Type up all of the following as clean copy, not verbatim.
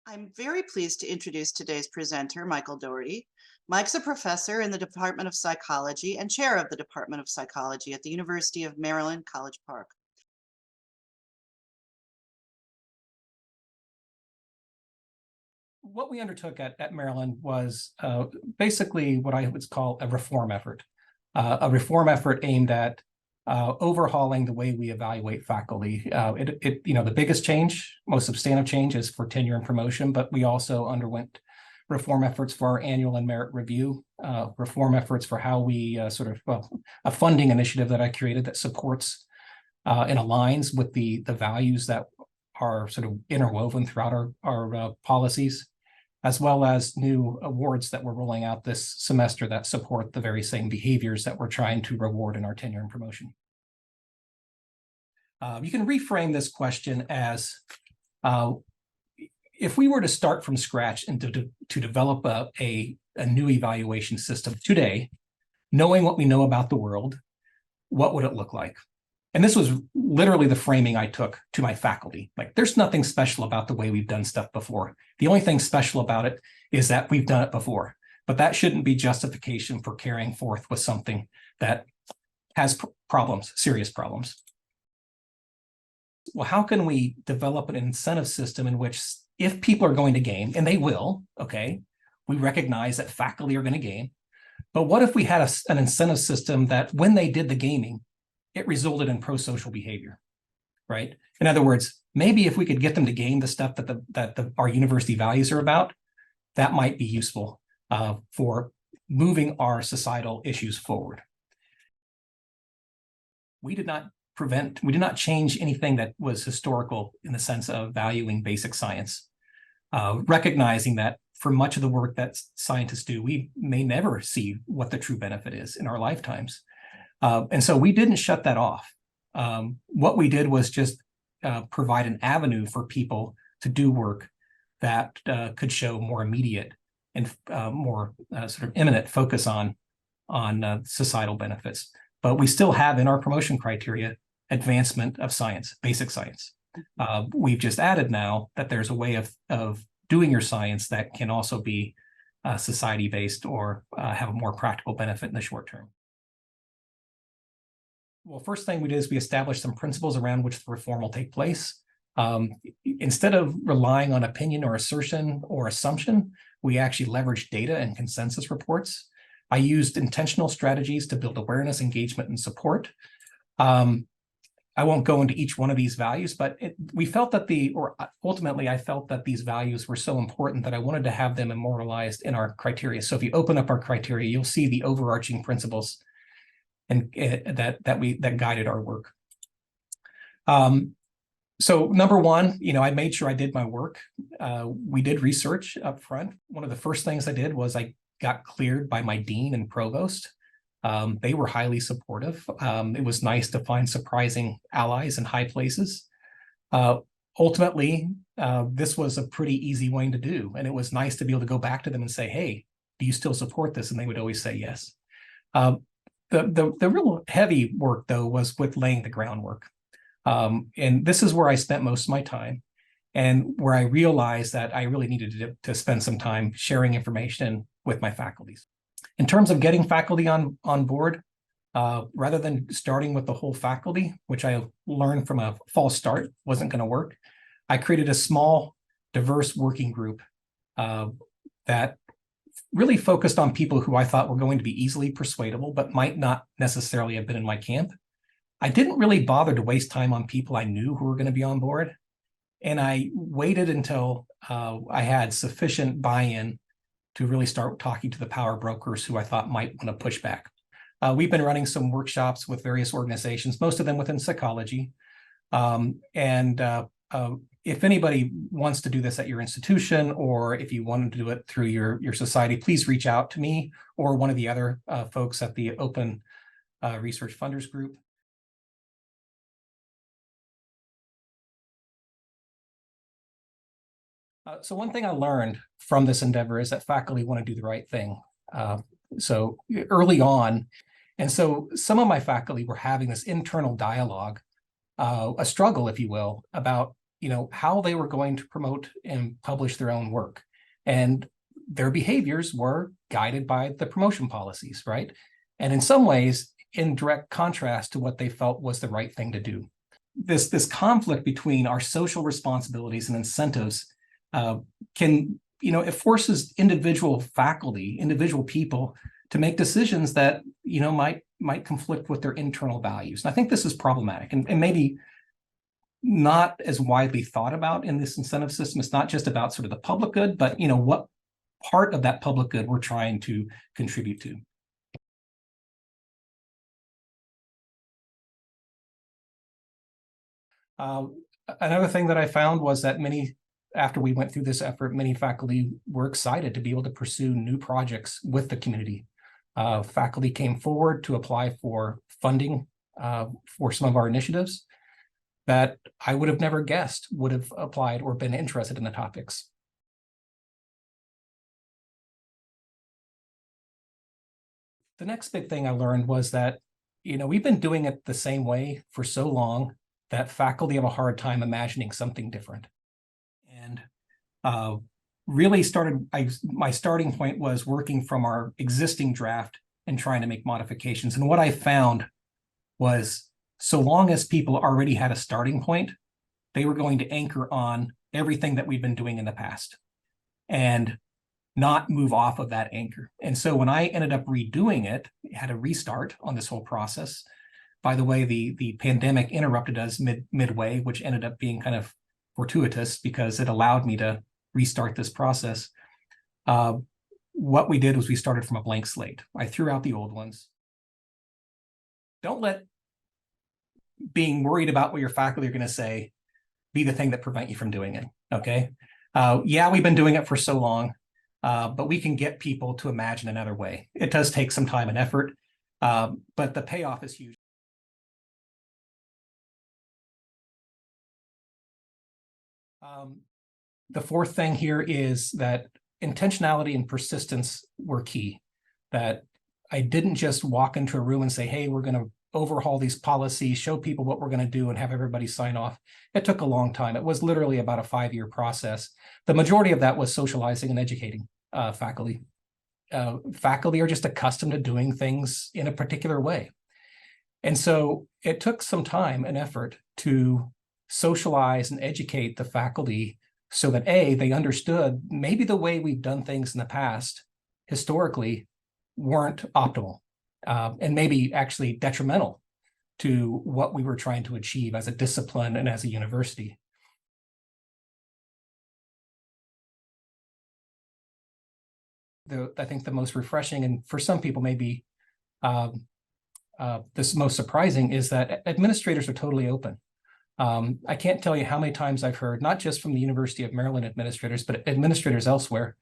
I'm very pleased to introduce today's presenter, Michael Doherty. Mike's a professor in the Department of Psychology and chair of the Department of Psychology at the University of Maryland, College Park. What we undertook at Maryland was basically what I would call a reform effort aimed at overhauling the way we evaluate faculty. The biggest change, most substantive change is for tenure and promotion, but we also underwent reform efforts for our annual and merit review, reform efforts for how we a funding initiative that I created that supports and aligns with the values that are sort of interwoven throughout our policies, as well as new awards that we're rolling out this semester that support the very same behaviors that we're trying to reward in our tenure and promotion. You can reframe this question as, if we were to start from scratch and to develop a new evaluation system today, knowing what we know about the world, what would it look like? And this was literally the framing I took to my faculty. Like, there's nothing special about the way we've done stuff before. The only thing special about it is that we've done it before. But that shouldn't be justification for carrying forth with something that has problems, serious problems. Well, how can we develop an incentive system in which, if people are going to game, and they will, okay, we recognize that faculty are going to game, but what if we had an incentive system that when they did the gaming, it resulted in pro-social behavior, right? In other words, maybe if we could get them to game the stuff that our university values are about, that might be useful for moving our societal issues forward. We did not change anything that was historical in the sense of valuing basic science, recognizing that for much of the work that scientists do, we may never see what the true benefit is in our lifetimes. And so we didn't shut that off. What we did was just provide an avenue for people to do work that could show more immediate and more sort of imminent focus on societal benefits. But we still have in our promotion criteria advancement of science, basic science. We've just added now that there's a way of doing your science that can also be society-based or have a more practical benefit in the short term. Well, first thing we did is we established some principles around which the reform will take place. Instead of relying on opinion or assertion or assumption, we actually leveraged data and consensus reports. I used intentional strategies to build awareness, engagement, and support. I won't go into each one of these values, but we felt that ultimately I felt that these values were so important that I wanted to have them immortalized in our criteria. So if you open up our criteria, you'll see the overarching principles and that guided our work. So number one, I made sure I did my work. We did research up front. One of the first things I did was I got cleared by my dean and provost. They were highly supportive. It was nice to find surprising allies in high places. Ultimately, this was a pretty easy way to do. And it was nice to be able to go back to them and say, hey, do you still support this? And they would always say yes. The real heavy work, though, was with laying the groundwork. And this is where I spent most of my time and where I realized that I really needed to spend some time sharing information with my faculties. In terms of getting faculty on board, rather than starting with the whole faculty, which I learned from a false start wasn't going to work, I created a small, diverse working group that really focused on people who I thought were going to be easily persuadable, but might not necessarily have been in my camp. I didn't really bother to waste time on people I knew who were going to be on board. And I waited until I had sufficient buy-in to really start talking to the power brokers who I thought might want to push back. We've been running some workshops with various organizations, most of them within psychology. If anybody wants to do this at your institution, or if you want to do it through your society, please reach out to me or one of the other folks at the Open Research Funders Group. So one thing I learned from this endeavor is that faculty want to do the right thing. So early on, and so some of my faculty were having this internal dialogue, a struggle, if you will, about how they were going to promote and publish their own work. And their behaviors were guided by the promotion policies, right? And in some ways, in direct contrast to what they felt was the right thing to do. This conflict between our social responsibilities and incentives it forces individual faculty, individual people to make decisions that, might conflict with their internal values. And I think this is problematic and maybe not as widely thought about in this incentive system. It's not just about sort of the public good, but, what part of that public good we're trying to contribute to. Another thing that I found was that after we went through this effort, many faculty were excited to be able to pursue new projects with the community. Faculty came forward to apply for funding for some of our initiatives that I would have never guessed would have applied or been interested in the topics. The next big thing I learned was that, we've been doing it the same way for so long that faculty have a hard time imagining something different. And really my starting point was working from our existing draft and trying to make modifications. And what I found was, so long as people already had a starting point, they were going to anchor on everything that we've been doing in the past and not move off of that anchor. And so when I ended up redoing it, had a restart on this whole process. By the way, the pandemic interrupted us midway, which ended up being kind of fortuitous because it allowed me to restart this process. What we did was we started from a blank slate. I threw out the old ones. Don't let being worried about what your faculty are going to say be the thing that prevent you from doing it, okay? Yeah, we've been doing it for so long, but we can get people to imagine another way. It does take some time and effort, but the payoff is huge. The fourth thing here is that intentionality and persistence were key. That I didn't just walk into a room and say, hey, we're going to overhaul these policies, show people what we're going to do and have everybody sign off. It took a long time. It was literally about a 5-year process. The majority of that was socializing and educating faculty. Faculty are just accustomed to doing things in a particular way. And so it took some time and effort to socialize and educate the faculty so that they understood maybe the way we've done things in the past historically weren't optimal and maybe actually detrimental to what we were trying to achieve as a discipline and as a university. I think the most refreshing, and for some people maybe this most surprising, is that administrators are totally open. I can't tell you how many times I've heard, not just from the University of Maryland administrators, but administrators elsewhere,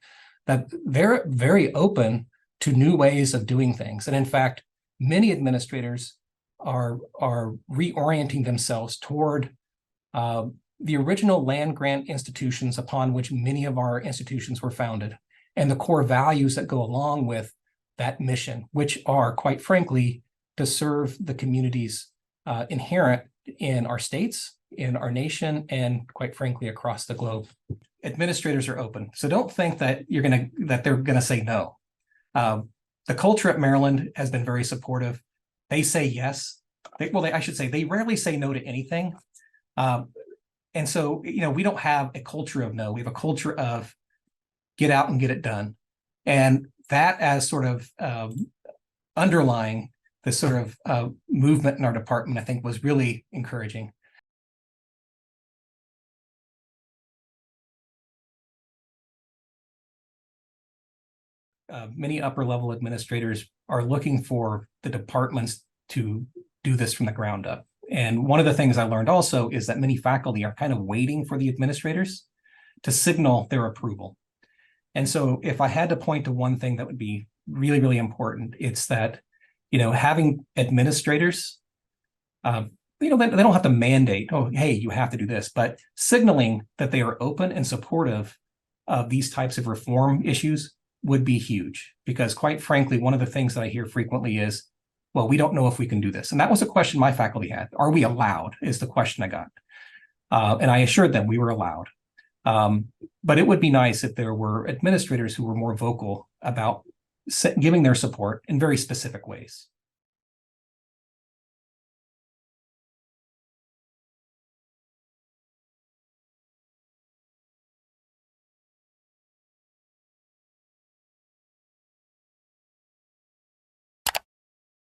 that they're very open to new ways of doing things. And in fact, many administrators are reorienting themselves toward the original land grant institutions upon which many of our institutions were founded, and the core values that go along with that mission, which are, quite frankly, to serve the communities inherent in our states, in our nation, and quite frankly, across the globe. Administrators are open. So don't think that they're gonna say no. The culture at Maryland has been very supportive. They say yes. I should say they rarely say no to anything. And so, we don't have a culture of no. We have a culture of get out and get it done. And that as sort of underlying this sort of movement in our department, I think was really encouraging. Many upper level administrators are looking for the departments to do this from the ground up. And one of the things I learned also is that many faculty are kind of waiting for the administrators to signal their approval. And so if I had to point to one thing that would be really, really important, it's that, having administrators, they don't have to mandate, oh, hey, you have to do this, but signaling that they are open and supportive of these types of reform issues would be huge. Because quite frankly, one of the things that I hear frequently is, well, we don't know if we can do this. And that was a question my faculty had. Are we allowed is the question I got. And I assured them we were allowed. But it would be nice if there were administrators who were more vocal about giving their support in very specific ways.